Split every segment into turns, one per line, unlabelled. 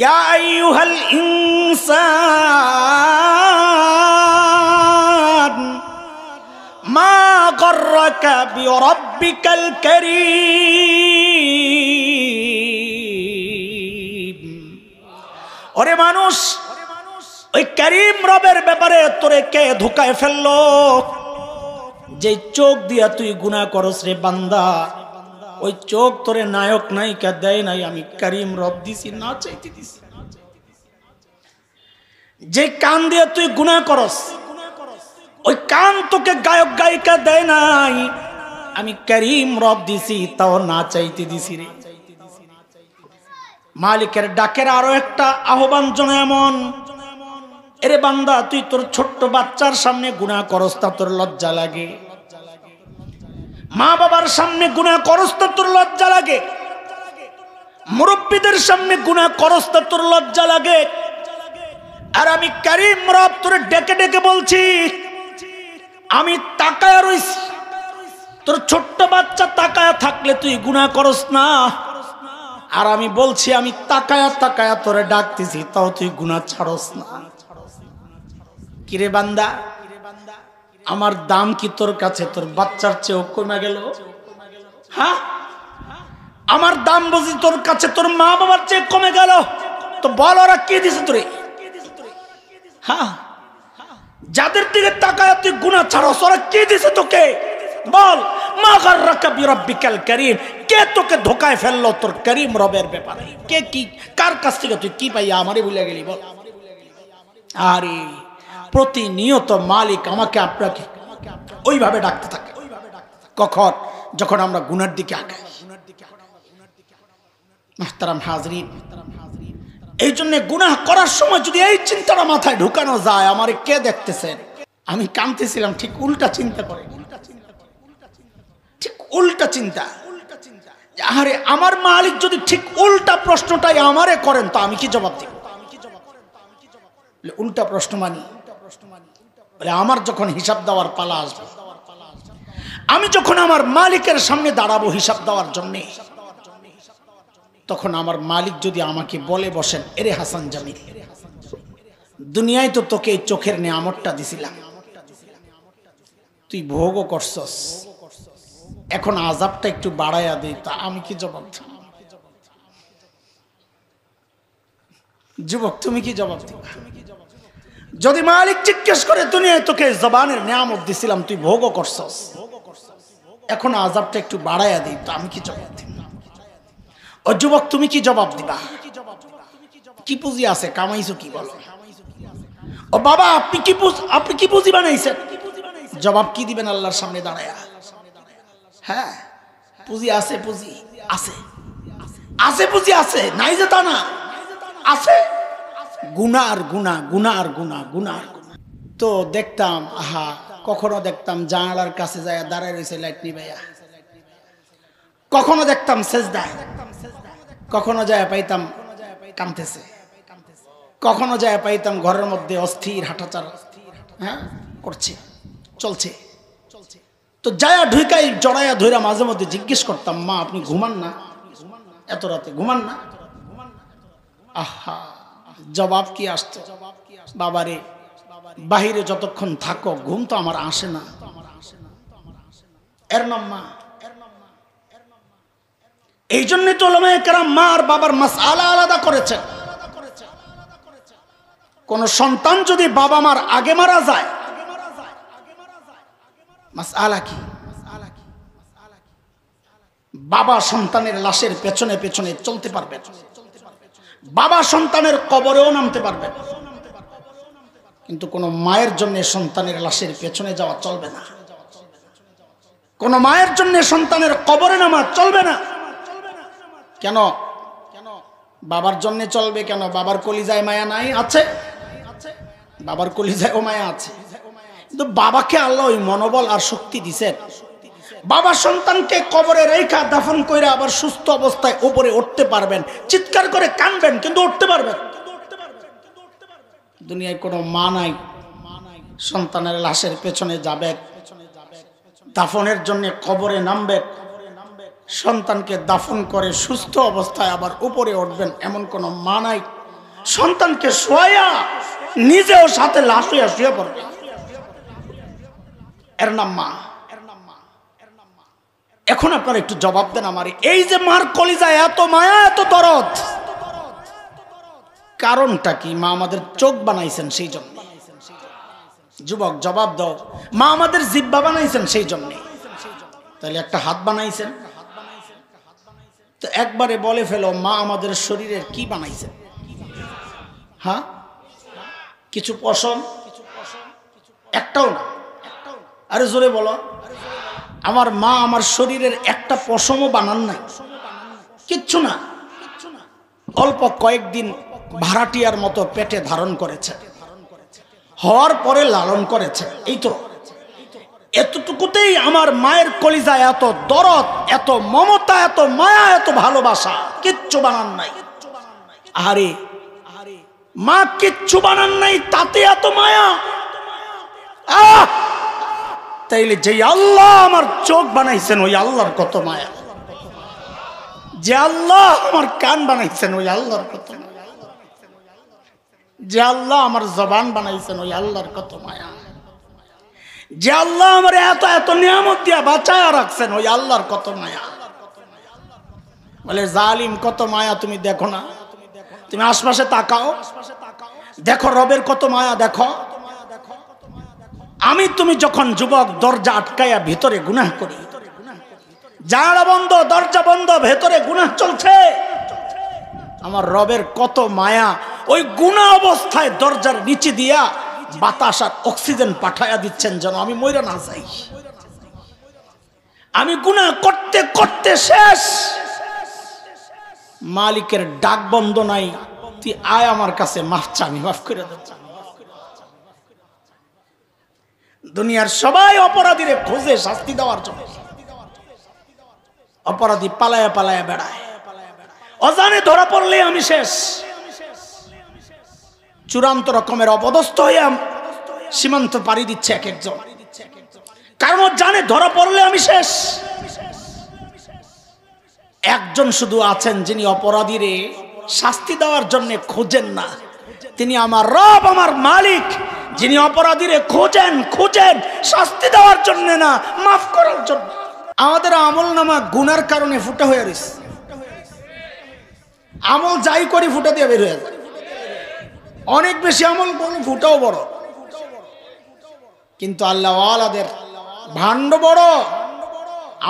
ইয়া আইয়ুহাল ইনসান মা গররাকা বিরাব্বিকাল কারীম। ওরে মানুষ, ওই কারীম রবের ব্যাপারে তোরে কে ধোকায় ফেললো? যে চোখ দিয়া তুই গুনাহ করস রে বান্দা, ওই চোখ তোরে নায়ক নায়িকা দেয় নাই, আমি কারীম রব দিছি, না চাইতে দিছি। যে কান দিয়ে তুই গুনাহ করস, ওই কান তোকে গায়ক গায়িকা দেয় নাই, আমি কারীম রব দিছি, তাও না চাইতে দিছি রে। মালিকের ডাকের আরো একটা আহ্বান জন এমন, এরে বান্দা তুই তোর ছোট্ট বাচ্চার সামনে গুনাহ করস তা তোর লজ্জা লাগে? মা বাবার সামনে গুনাহ করস তা তোর লজ্জা লাগে? মুরব্বীদের সামনে গুনাহ করস তা তোর লজ্জা লাগে? আর আমি কারীম রব তোরে ডেকে ডেকে বলছি, আমি তাকায়া রইছি, তোর ছোট্ট বাচ্চা তাকায়া থাকলে তুই গুনাহ করস না, আর আমি বলছি আমি তাকায়া তাকায়া তোরে ডাকতেছি, তাও তুই গুনাহ ছাড়স না। কিরে বান্দা, আমার দাম কি তোর কাছে তোর বাচ্চার চেয়েও কমে গেল? হ্যাঁ, আমার দাম বুঝি তোর কাছে তোর মা বাবার চেয়ে কমে গেল? তো বল ওরা কি দিছে তোরে? হ্যাঁ, যাদের দিকে তাকায় তুই গুনাহ ছাড়স, ওরা কি দিছে তোকে? বল। মা গররাকা বিরাব্বিকাল কারীম, কে তোকে ধোকায় ফেললো তোর কারীম রবের ব্যাপারে? কে কি কার কাছ থেকে তুই কি পাইয়া আমারে ভুলে গেলি? বল। আরে প্রতিনিয়ত মালিক আমাকে আপনাকে ওইভাবে ডাকতে থাকে। কখন? যখন আমরা গুনার দিকে আগাই। মুহতারাম হাজরিন, এই জন্য গুনাহ করার সময় যদি এই চিন্তাটা মাথায় ঢুকানো যায়, আমারে কে দেখতেছেন? আমি কাঁদতেছিলাম, ঠিক উল্টা চিন্তা করে, ঠিক উল্টা চিন্তা। আরে আমার মালিক যদি ঠিক উল্টা প্রশ্নটাই আমারে করেন, তো আমি কি জবাব দিব? উল্টা প্রশ্ন মানি বলে আমার যখন হিসাব দেওয়ার পালা আসবে, আমি যখন আমার মালিকের সামনে দাঁড়াবো হিসাব দেওয়ার জন্য, তখন আমার মালিক যদি আমাকে বলে বসেন, এরে হাসান জামিল, দুনিয়ায় তো তোকে এই চোখের নেয়ামতটা দিছিলাম, তুই ভোগও করছস, এখন আযাবটা একটু বাড়াইয়া দেই, তা আমি কি জবাব দিব? যুবক তুমি কি জবাব দিবা? যদি মালিক জিজ্ঞেস করে, দুনিয়ায় তোকে জবানের নিয়ামত দিছিলাম, তুই ভোগও করছস, এখন আযাবটা একটু বাড়াইয়া দেই, তো আমি কি জবাব দিব? ও যুবক তুমি কি জবাব দিবা? কি পুঁজি আছে, কামাইছো কি? বলো। ও বাবা আপনি কি পুঁজি বানাইছেন? জবাব কি দিবেন আল্লাহর সামনে দাঁড়ায়া? হ্যাঁ, পুঁজি আছে, পুঁজি আছে, আছে পুঁজি আছে, নাই যে তা না, আছে। গুনাহ আর গুনাহ, গুনাহ আর গুনাহ, গুনাহ আর গুনাহ। তো দেখতাম, আহা, কখনো দেখতাম জানালার কাছে যায় দাঁড়ায় রয়েছে লাইট নিভাইয়া, কখনো দেখতাম সেজদায়, কখনো যায় পাইতাম কাঁদতেছে, কখনো যায় পাইতাম ঘরের মধ্যে অস্থির হাঁটাচলা হ্যাঁ করছে, চলছে। তো যায়া ঢুকাই জড়াইয়া ধইরা মাঝে মধ্যে জিজ্ঞেস করতাম, মা আপনি ঘুমান না? এত রাতে ঘুমান না? আহা, জবাব কি আসতো? বাবারে বাহিরে যতক্ষণ থাকো, ঘুম তো আমার আসে না। এর নাম মা। এই জন্যই তো উলামায়ে কেরাম মা আর বাবার মাসআলা আলাদা করেছেন। কোন সন্তান যদি বাবা মার আগে মারা যায়, মাসআলা কি? বাবা সন্তানের লাশের পেছনে পেছনে চলতে পারবে, বাবা সন্তানের কবরেও নামতে পারবে, কিন্তু কোন মায়ের জন্য সন্তানের লাশের পেছনে যাওয়া চলবে না, কোন মায়ের জন্য সন্তানের কবরে নামা চলবে না। কেন? বাবার জন্য চলবে কেন? বাবার কলিজায় মায়া নাই? আছে, বাবার কলিজায়ও মায়া আছে, কিন্তু বাবাকে আল্লাহ ওই মনোবল আর শক্তি দিছেন, বাবা সন্তানকে কবরে রেখা দাফন কইরা আবার সুস্থ অবস্থায় উপরে উঠতে পারবেন, চিৎকার করে কাঁদবেন কিন্তু উঠতে পারবেন। দুনিয়ায় কোনো মা নাই সন্তানের লাশের পেছনে যাবে, দাফনের জন্য কবরে নামবে, সন্তানকে দাফন করে সুস্থ অবস্থায় আবার উপরে উঠবেন, এমন কোনো মা নাই। সন্তানকে শোয়া নিজেও সাথে লাশ হইয়া শুয়ে পড়বে, এর নাম মা। এখন আপনারা একটু জবাব দেন আমারে, এই যে মার কলিজায় এত মায়া এত দরদ, কারণটা কি? মা আমাদের চোখ বানাইছেন সেই জন্য। যুবক জবাব দাও, মা আমাদের জিহ্বা বানাইছেন সেই জন্য। তাহলে একটা হাত বানাইছেন, তো একবারে বলে ফেলো, মা আমাদের শরীরের কি বানাইছেন? হ্যাঁ, কিছু পশম? একটাও না। আরে জোরে বলো, আমার মা আমার শরীরের একটা পশমও বানান নাই, কিচ্ছু না। অল্প কয়েকদিন ভাড়াটিয়ার মতো পেটে ধারণ করেছে, হওয়ার পরে লালন করেছে, এই তো। এতটুকুতেই আমার মায়ের কলিজায় এত দরদ, এত মমতা, এত মায়া, এত ভালোবাসা, কিচ্ছু বানান নাই। আরে মা কিচ্ছু বানান নাই, তাতে এত মায়া। তাইলে যে আল্লাহ আমার চোখ বানাইছেন ওই আল্লাহর কত মায়া, যে আল্লাহ আমার কান বানাইছেন ওই আল্লাহর কত মায়া, যে আল্লাহ আমার জবান বানাইছেন ওই আল্লাহর কত মায়া, যে আল্লাহ আমার এত এত নিয়ামত দিয়া বাঁচায়া রাখছেন ওই আল্লাহর কত মায়া। বলে জালিম কত মায়া তুমি দেখো না? তুমি আশপাশে তাকাও, দেখো রবের কত মায়া দেখো। আমি তুমি যখন যুবক দরজা আটকাইয়া ভিতরে গুনাহ করি, জানালা বন্ধ, দরজা বন্ধ, ভেতরে গুনাহ চলছে, আমার রবের কত মায়া। ওই গুনাহ অবস্থায় দরজার নিচে দিয়া বাতাস আর অক্সিজেন পাঠাইয়া দিচ্ছেন যেন আমি মইরা না যাই। আমি গুনাহ করতে করতে শেষ, মালিকের ডাক বন্ধ নাই, তুই আয় আমার কাছে মাফ চা, আমি মাফ করে দেব। দুনিয়ার সবাই অপরাধীরে খোঁজে শাস্তি দেওয়ার জন্য, অপরাধী পালায়া পালায়া বেড়ায়, অজানে ধরা পড়লে আমি শেষ। চূড়ান্ত রকমের অপদস্থ হয়ে সীমান্ত পাড়ি দিচ্ছে এক একজন, কারণ জানে ধরা পড়লে আমি শেষ। একজন শুধু আছেন যিনি অপরাধীরে শাস্তি দেওয়ার জন্য খোঁজেন না, তিনি আমার রব, আমার মালিক, যিনি অপরাধীরে খোঁজেন খোঁজেন শাস্তি দেওয়ার জন্য না, মাফ করার জন্য। আমাদের আমল নামা গুনার কারণে ফুটা হয়ে রয়েছে, আমল যাই করি ফুটা দিয়ে বের হয়ে যায়। অনেক বেশি আমল করলে ফুটাও বড়, কিন্তু আল্লাহ ওয়ালাদের ভাণ্ড বড়।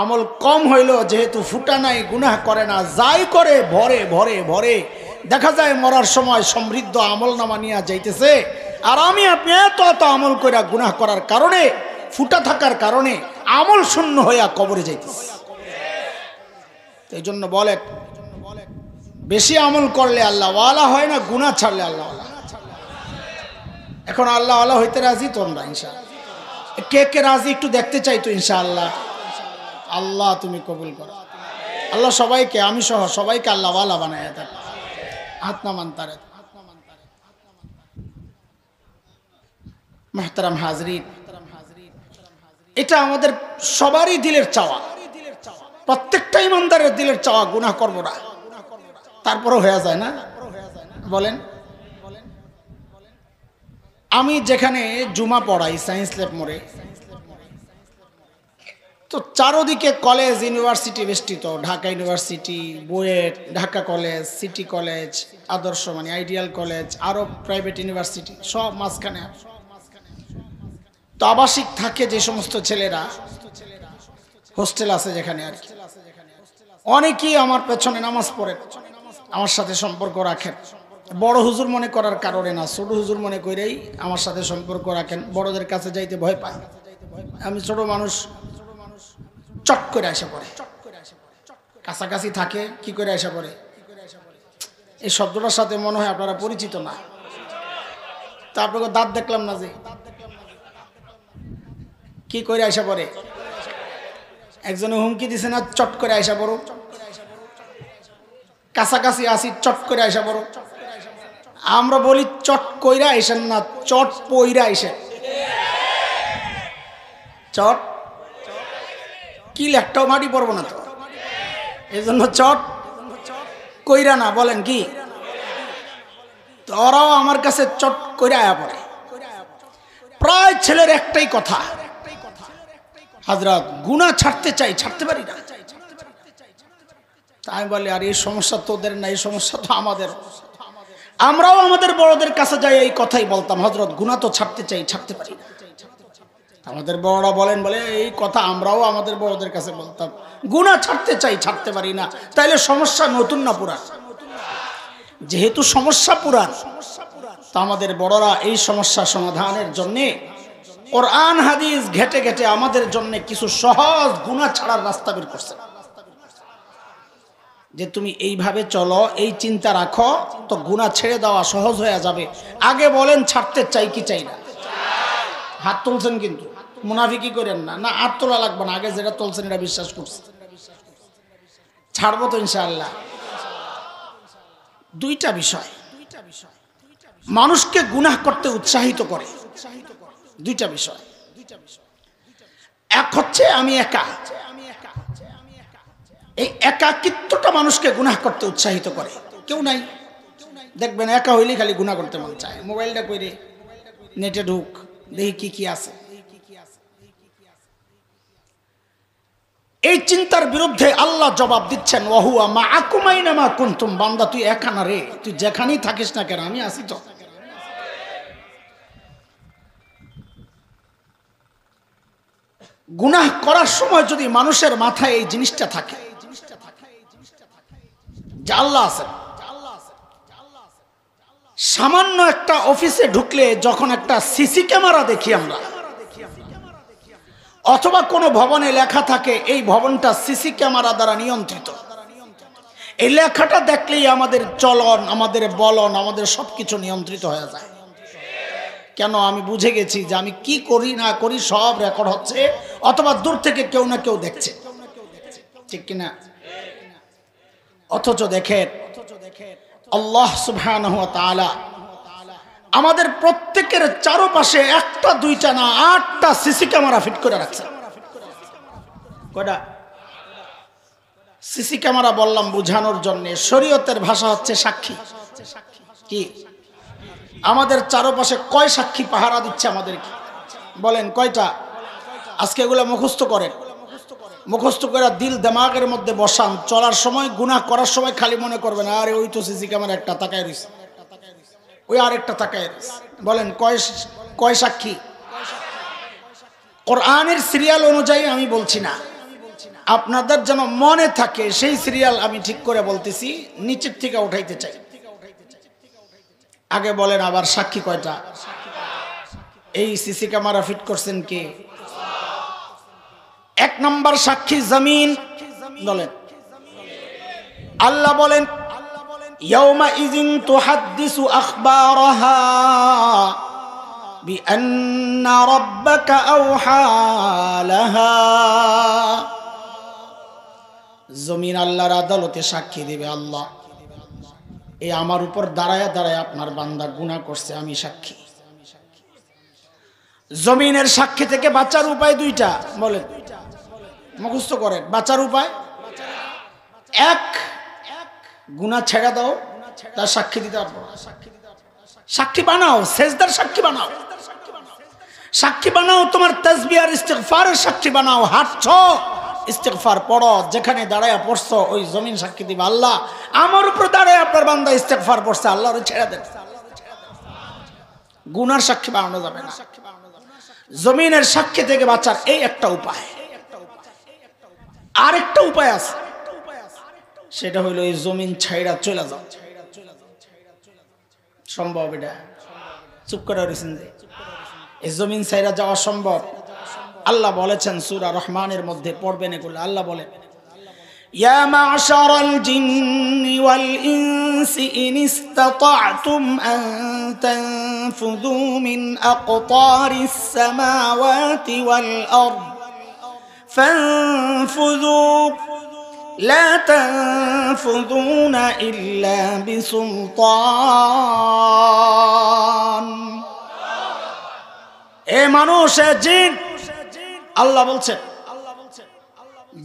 আমল কম হইল যেহেতু ফুটা নাই, গুনাহ করে না, যাই করে ভরে ভরে ভরে, দেখা যায় মরার সময় সমৃদ্ধ আমল নামা নিয়ে যাইতেছে। আর আমি আপনি এত এত আমল করে গুনাহ করার কারণে, ফুটা থাকার কারণে আমল শূন্য হইয়া কবরে যাইতেছে। এই জন্য বলে বেশি আমল করলে আল্লাহ ওয়ালা হয় না, গুনাহ ছাড়লে আল্লাহ ওয়ালা। এখন আল্লাহ ওয়ালা হইতে রাজি তোমরা ইনশাআল্লাহ? কে কে রাজি একটু দেখতে চাই তো ইনশাআল্লাহ। আল্লাহ তুমি কবুল করো, আল্লাহ সবাইকে, আমি সহ সবাইকে আল্লাহ ওয়ালা বানায় দেন। হাত নামান তারে। মুহতারাম হাজরিন, এটা আমাদের সবারই দিলের চাওয়া, প্রত্যেকটা ইমানদারের দিলের চাওয়া গুনাহ করব না, তারপরও হয়ে যায় না? বলেন, আমি যেখানে জুমা পড়াই সায়েন্স ল্যাব মোড়ে, তো চারোদিকে কলেজ ইউনিভার্সিটি বেষ্টিত। Dhaka university, BUET, Dhaka college, city college, আদর্শ মানে আইডিয়াল কলেজ, আরো প্রাইভেট ইউনিভার্সিটি সব মাঝখানে। তো আবাসিক থাকে যে সমস্ত ছেলেরা, হোস্টেল আছে যেখানে আর কি, অনেকেই আমার পেছনে নামাজ পড়ে, আমার সাথে সম্পর্ক রাখেন। বড় হুজুর মনে করার কারণে না, ছোট হুজুর মনে করেই আমার সাথে সম্পর্ক রাখেন। বড়দের কাছে যাইতে ভয় পায়, আমি ছোট মানুষ, চট করে আসা পড়ে, কাছাকাছি থাকে কি করে আসা পড়ে। এই শব্দটার সাথে মনে হয় আপনারা পরিচিত না। তা আপনাকে দাঁত দেখলাম না যে কি করে আসা পড়ে। একজনে হুমকি দিছে না, চট করে আসা পড়ো, কাছাকাছি আসি চট করে আসা পড়ো। আমরা বলি চট কইরা আইসেন না, চট পইরা আইসেন। চট কি লেখটাও মাটি পড়বো না তো, এই জন্য চট কইরা না, বলেন কি? তো ওরাও আমার কাছে চট করে আয়া পড়ে। প্রায় ছেলের একটাই কথা, হযরত গুনাহ ছাড়তে চাই, ছাড়তে পারি না। তাই আমি বলি, আর এই সমস্যা তোদের না, এই সমস্যা তো আমাদের। আমরাও আমাদের বড়দের কাছে যাই এই কথাই বলতাম, হযরত গুনাহ তো ছাড়তে চাই, ছাড়তে পারি না। আমাদের বড়রা বলেন, বলে এই কথা আমরাও আমাদের বড়দের কাছে বলতাম, গুনাহ ছাড়তে চাই, ছাড়তে পারি না। তাইলে সমস্যা নতুন না পুরান? যেহেতু সমস্যা পুরান, তো আমাদের বড়রা এই সমস্যা সমাধানের জন্যে কোরআন হাদিস ঘেটে ঘেটে আমাদের জন্য কিছু সহজ গুনাহ ছাড়ার রাস্তা বের করছে। যে তুমি এইভাবে চলো, এই চিন্তা রাখো, তো গুনাহ ছেড়ে দেওয়া সহজ হয়ে যাবে। আগে বলেন, ছাড়তে চাই কি চাই না? হাত তুলছেন কিন্তু, মুনাফিকি করেন না। না, হাত তোলা লাগবে না, আগে যেটা তুলছেন এটা বিশ্বাস করছি। ছাড়বো তো ইনশাআল্লাহ। দুইটা বিষয় মানুষকে গুনাহ করতে উৎসাহিত করে, দুইটা বিষয়। এক হচ্ছে আমি একা, এই একাকিত্বটা মানুষকে গুনাহ করতে উৎসাহিত করে। কেউ নাই, দেখবেন একা হইলে খালি গুনাহ করতে মন চায়। মোবাইলটা কইরে নেটে ঢুক, দেখি কি কি আছে। এই চিন্তার বিরুদ্ধে আল্লাহ জবাব দিচ্ছেন, ওয়াহুয়া মাআকুম আইনামা কুনতুম। বান্দা তুই একা না রে, তুই যেখানেই থাকিস না কেন, আমি আছি তো। গুনাহ করার সময় যদি মানুষের মাথায় এই জিনিসটা থাকে যে আল্লাহ আছেন। সামান্য একটা অফিসে ঢুকলে যখন একটা সিসি ক্যামেরা দেখি আমরা, অথবা কোনো ভবনে লেখা থাকে এই ভবনটা সিসি ক্যামেরা দ্বারা নিয়ন্ত্রিত, এই লেখাটা দেখলেই আমাদের চলন, আমাদের বলন, আমাদের সবকিছু নিয়ন্ত্রিত হয়ে যায়। কেন? আমি বুঝে গেছি যে আমি কি করি না করি সব রেকর্ড হচ্ছে, অথবা দূর থেকে কেউ না কেউ দেখছে, ঠিক কিনা? অথচ দেখেন আল্লাহ সুবহানাহু ওয়া তাআলা আমাদের প্রত্যেকের চারপাশে একটা দুইটা না 8টা সিসি ক্যামেরা ফিট করে রাখছে। কয়টা সিসি ক্যামেরা বললাম বোঝানোর জন্য, শরীয়তের ভাষা হচ্ছে সাক্ষী। কি আমাদের চারপাশে কয় সাক্ষী পাহারা দিচ্ছে আমাদেরকে? বলেন কয়টা? আজকে এগুলো মুখস্থ করেন, মুখস্থ করে দিল দিমাগের মধ্যে বসান। চলার সময়, গুনাহ করার সময় খালি মনে করবেন, আরে ওই তো সিসি ক্যামেরা একটা তাকায় রইছে, ওই আরেকটা তাকায় রইছে। বলেন কয় সাক্ষী? কোরআনের সিরিয়াল অনুযায়ী আমি বলছি না, আপনাদের যেন মনে থাকে সেই সিরিয়াল আমি ঠিক করে বলতেছি, নিচের থেকে উঠাইতে চাই। আগে বলেন আবার, সাক্ষী কয়টা? এই সিসি ক্যামেরা ফিট করছেন কে? 1 নম্বর সাক্ষী জমিন। বলেন আল্লাহ বলেন, ইয়াউমা ইযিন তুহাদ্দিসু আখবারাহা বিআন্না রাব্বাকা আওহা লাহা। জমিন আল্লাহর আদালতে সাক্ষী দেবে, আল্লাহ এই আমার উপর দাঁড়ায় দাঁড়ায় আপনার বান্দা গুনাহ করছে, আমি সাক্ষী। জমিনের সাক্ষী থেকে বাঁচার উপায় দুইটা। বলেন, মুখস্থ করেন। বাঁচার উপায় এক, গুনাহ ছেড়ে দাও, তার সাক্ষী দিতে পারবো। সাক্ষী বানাও, সেজদার সাক্ষী বানাও, সাক্ষী বানাও তোমার তাসবিহ আর ইস্তিগফারের সাক্ষী বানাও। হাঁটছো, ইস্তিগফার পড়ো, যেখানে দাঁড়ায় পড়ছো ওই জমিন সাক্ষী দিবা, আল্লাহ আমার উপর দাঁড়ায় আপনার বান্দা ইস্তিগফার পড়ছে, আল্লাহরে ছেড়ে দেন। গুনার সাক্ষী বানানো যাবে না। জমিনের সাক্ষী থেকে বাঁচার এই একটা উপায়। আরেকটা উপায় আছে, সেটা হইলো এই জমিন ছাইড়া চলে যাও। সম্ভব? এটা চুপ করে রয়েছেন যে এই জমিন ছাইড়া যাওয়া সম্ভব? আল্লাহ বলেছেন সূরা রহমানের মধ্যে, পড়বেন এগুলো। আল্লাহ বলেন, ইয়া মা'শারাল জিন্নি ওয়াল ইনসি ইন ইসতাতা'তুম আন তানফুযু মিন আকতারিস সামাওয়াতি ওয়াল আরদ ফানফুযু লা তানফুযুনা ইল্লা বিসুলতান। এ মানুষ, এ জিন, আল্লাহ বলছেন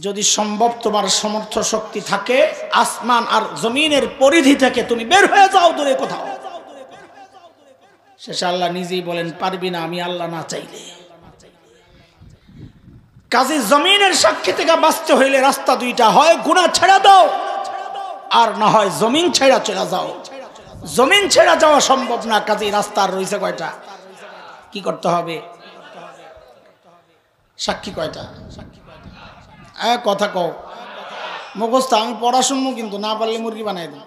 যদি সম্ভব তোমার সমর্থ শক্তি থাকে, আসমান আর জমিনের পরিধি থেকে তুমি বের হয়ে যাও দূরে কোথাও। শেষে আল্লাহ নিজেই বলেন পারবি না আমি আল্লাহ না চাইলে। কাজী জমিনের সাক্ষী থেকে বাঁচতে হইলে রাস্তা দুইটা, হয় গুনাহ ছেড়ে দাও আর না হয় জমিন ছেড়া চলে যাও। জমিন ছেড়া যাওয়া সম্ভব না, কাজী রাস্তার রয়েছে কয়টা, কি করতে হবে? সাক্ষী কয়টা? কথা কও মুখস্থ, আমি পড়া শুনবো কিন্তু না পারলে মুরগি বানাই দেব।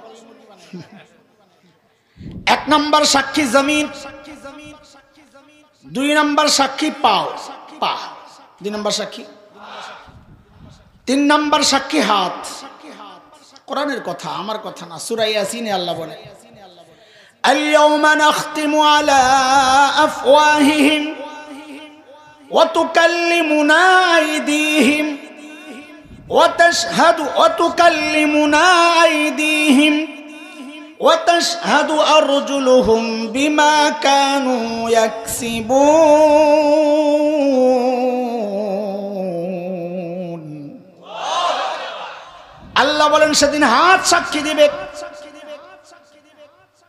1 নাম্বার সাক্ষী জমিন, 2 নাম্বার সাক্ষী পা, 2 নাম্বার সাক্ষী, 3 নাম্বার সাক্ষী হাত। কোরআনের কথা, আমার কথা না, সূরা ইয়াসিনে আল্লাহ বলে আল-ইয়াওমা নাখতিমু আলা আফওয়াহিহিম ওয়া তুকাল্লিমুনা আইদিহিম ওয়া তুকাল্লিমুনা আইদিহিম ওয়া তাশহাদু আরজুলুহুম বিমা কানু ইয়াকসিবুন। আল্লাহ বলেন সেদিন হাত সাক্ষী দিবে,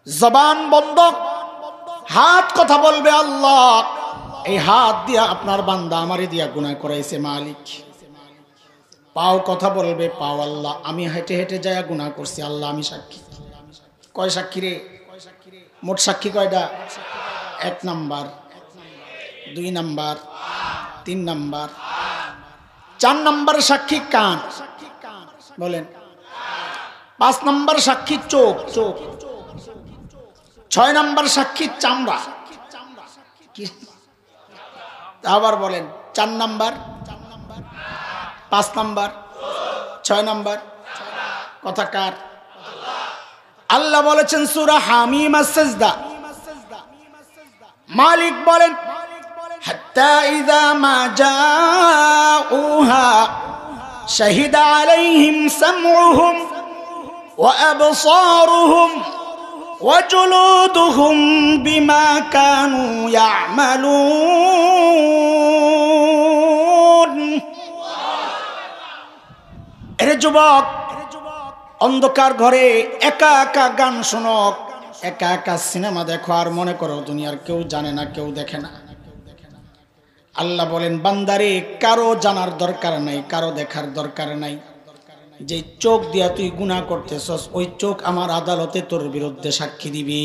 জবান বন্ধ, হাত কথা বলবে আল্লাহ এই হাত দিয়া আপনার বান্দা আমারে দিয়া গুনাহ করাইছে মালিক। পাও কথা বলবে, পাও আল্লাহ আমি হেঁটে হেঁটে যায় গুনাহ করছি, আল্লাহ আমি সাক্ষী। কয় সাক্ষী রে? মোট সাক্ষী কয়টা? 1 নাম্বার, 2 নাম্বার, 3 নাম্বার, 4 নাম্বার সাক্ষী কান, বলেন 5 নাম্বার সাক্ষী চোখ, 6 নাম্বার সাক্ষী চামড়া, আবার বলেন 4 নাম্বার, 5 নাম্বার, 6 নাম্বার, কথা কার? আল্লাহ বলেছেন সূরা হামিম আস-সাজদা, মালিক বলেন হাত্তা ইযা মা জাউহা শাহিদা আলাইহিম সামউহুম ওয়া আবসারুহুম ওয়া জুলুদুহুম বিমা কানু ইয়ামালুন। এরে যুবক, অন্ধকার ঘরে একা একা গান শোনো, একা একা সিনেমা দেখো, আর মনে করো দুনিয়ার কেউ জানে না, কেউ দেখে না। আল্লাহ বলেন বান্দারে কারো জানার দরকার নাই, কারো দেখার দরকার নাই। যে চোখ দিয়া তুই গুনাহ করতেছস ওই চোখ আমার আদালতে তোর বিরুদ্ধে সাক্ষী দিবি।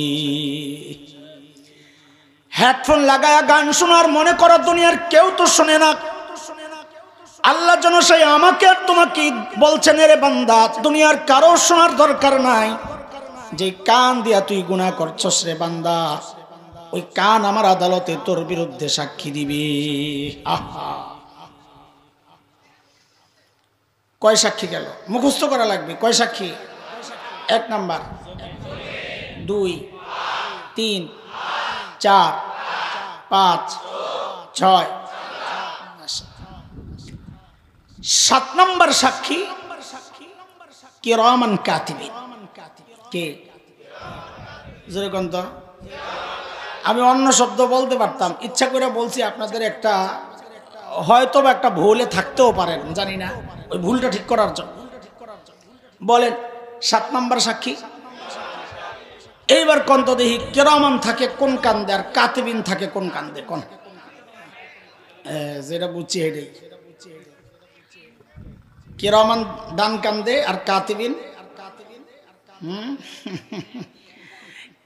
হেডফোন লাগায়া গান শোনার মনে করো দুনিয়ার কেউ তো শোনে না, আল্লাহ যেন সেই আমাকে আর তোমাকে বলছেন রে বান্দা দুনিয়ার কারো শোনার দরকার নাই। যে কান দিয়া তুই গুনাহ করছস রে বান্দা ওই কান আমার আদালতে তোর বিরুদ্ধে সাক্ষী দিবি। আহা, কয় সাক্ষী গেল? মুখস্থ করা লাগবে। কয় সাক্ষী? 1 নাম্বার, 2, 3, 4, 5, 6, 7 নাম্বার সাক্ষী কিরামান কাতিবিন। কে? জোরে কোন তো? আমি অন্য শব্দ বলতে পারতাম, ইচ্ছা করে বলছি আপনাদের একটা হয়তো একটা ভুলে থাকতেও পারেন, জানি না, ওই ভুলটা ঠিক করার জন্য বলেন 7 নাম্বার সাক্ষী। এইবার কোন তো দেখি কিরামান থাকে কোন কান্দে আর কাতিবিন থাকে কোন কান্দে? কোন? যেটা বুঝছি এটাই, কিরামান ডান কান্দে আর কাতিবিন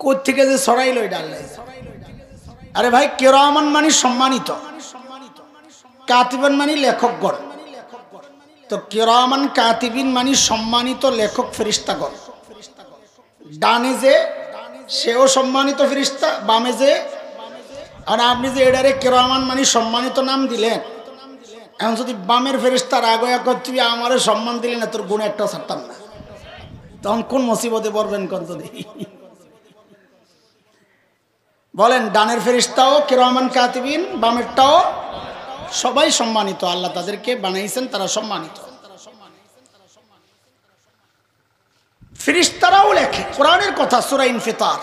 কোথ থেকে যে ছড়াইলো এটা আল্লাহ। আরে ভাই কিরামান মানে সম্মানিত, কাতিবিন মানে লেখকগণ। তো কিরামান কাতিবিন মানে সম্মানিত লেখক ফেরেশতাগণ। ডানে যে সেও সম্মানিত ফেরেশতা, বামে যে, আর আপনি যে এটারে কিরামান মানে সম্মানিত নাম দিলেন, এখন যদি বামের ফেরেশতা রাগ হয়ে করছি আমারে সম্মান দিলে না তোর গুণ একটা ছাড়তাম না, তখন কোন মুসিবতে পড়বেন কোন তো দেখি। বলেন ডানের ফেরেশতাও কিরামান কাতিবিন, বামেরটাও, সবাই সম্মানিত, আল্লাহ তাদেরকে বানাইছেন, তারা সম্মানিত। ফেরেশতারাও লেখে, কোরআনের কথা সূরা ইনফিতার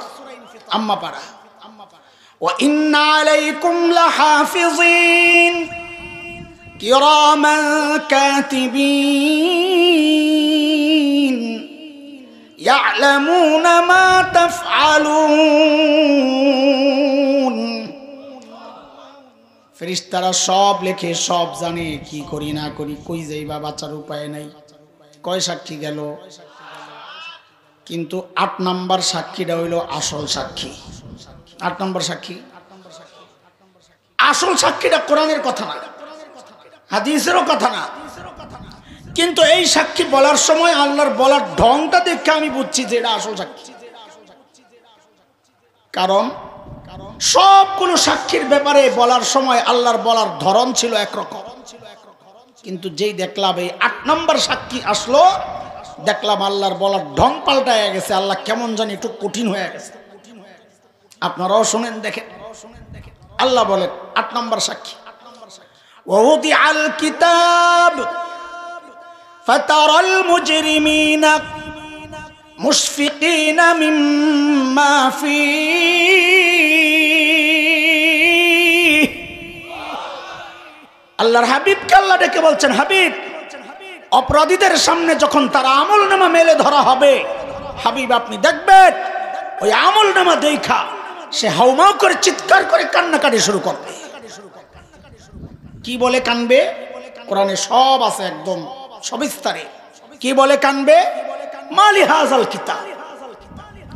আম্মা পারা, ওয়া ইন্না আলাইকুম লাহাফিজিন কিরামান কাতিবিন ইয়ালামুনা মা তাফআলুন। ফেরেশতারা সব লেখে, সব জানে, কি করি না করি, কই যাইবা বাঁচার উপায় নাই। কয় সাক্ষী গেল, কিন্তু ৮ নাম্বার সাক্ষীটা হইল আসল সাক্ষী। ৮ নাম্বার সাক্ষী, আসল সাক্ষীটা কোরআনের কথা না, হাদিসেরও কথা না, কিন্তু এই সাক্ষী বলার সময় আল্লাহর বলার ঢংটা দেখে আমি বুঝছি যে এটা আসল সাক্ষী। কারণ সবগুলো সাক্ষীর ব্যাপারে বলার সময় আল্লাহর বলার ধরন ছিল একরকম, কিন্তু যেই দেখলাম এই ৮ নম্বর সাক্ষী আসলো, দেখলাম আল্লাহর বলার ঢং পাল্টায় গেছে, আল্লাহ কেমন জানি একটু কঠিন হয়ে গেছে। আপনারাও শুনেন, দেখেন আল্লাহ বলেন ৮ নম্বর সাক্ষী, ওয়াউদিআল কিতাব ফাতারাল মুজরিমিনা মুশফিকিনা মিম্মা ফীহি। আল্লাহর হাবিবকে আল্লাহ ডেকে বলছেন, হাবিব, অপরাধীদের সামনে যখন তার আমলনামা মেলে ধরা হবে, হাবিব আপনি দেখবেন ওই আমলনামা দেখা সে হাউমাউ করে চিৎকার করে কান্নাকাটি শুরু করবে। কি বলে কানবে? কোরআনে সব আছে একদম সবিস্তারে। কি বলে কানবে? মালি হাযাল কিতাব।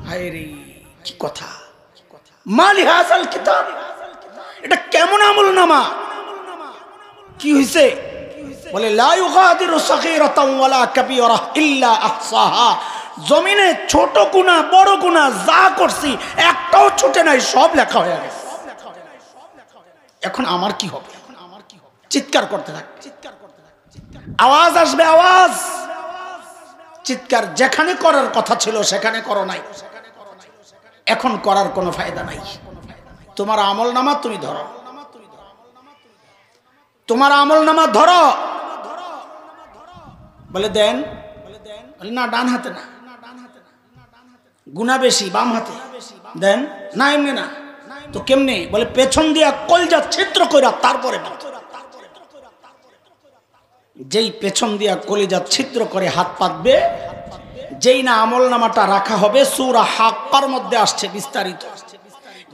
হায় রে, কি কথা! মালি হাযাল কিতাব, এটা কেমন আমলনামা? কি হইছে? বলে লা ইউগাদিরু সাগীরাতান ওয়ালা কাবীরা ইল্লা আহসাহা। জমিনে ছোট গুনাহ বড় গুনাহ যা করছি একটাও ছুটে নাই, সব লেখা হয়ে গেছে। এখন আমার কি হবে? চিৎকার করতে থাক, আওয়াজ আসবে, আওয়াজ, চিৎকার যেখানে করার কথা ছিল সেখানে করো নাই, এখন করার কোনো ফায়দা নাই। তোমার আমলনামা তুমি ধরো, তোমার আমলনামা ধরো। বলে দেন, বলে না ডান হাতে না, গুনাহ বেশি বাম হাতে দেন। না এমনি না তো কেমনে? বলে পেছন দিয়া কলজা ছিদ্র কইরা তারপরে। যেই পেছন দিয়া কলিজা ছিদ্র করে হাত পাতবে, যেই না আমলনামাটা রাখা হবে, সূরা হাক্কার মধ্যে আসছে বিস্তারিত,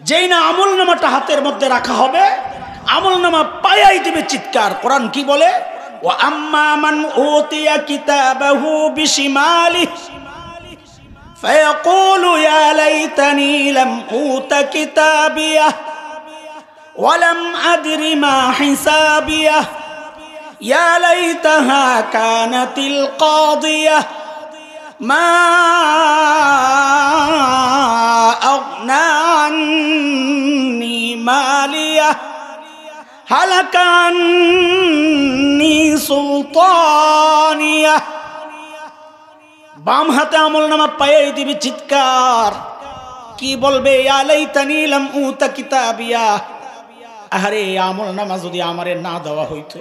যেই না আমলনামাটা হাতের মধ্যে রাখা হবে, আমলনামা পায়াই দিবে চিৎকার। কোরআন কি বলে? ওয়া আম্মা মান উতিয়া কিতাবাহু বিশিমালিহি ফায়াকুলু ইয়া লাইতানি লাম উতা কিতাবিয়া ওয়া লাম আদরি মা হিসাবিয়া ইয়া লাইতাহা কানাতিল কাদিয়া মা আগনা আন্নি মালিয়া হালাকা আন্নি সুলতানিয়া। বাম হাতে আমলনামা পায়ে দিবি চিৎকার। কি বলবে? ইয়া লাইতানি লাম উতা কিতাবিয়া, আরে আমলনামা যদি আমারে না দেওয়া হইতো,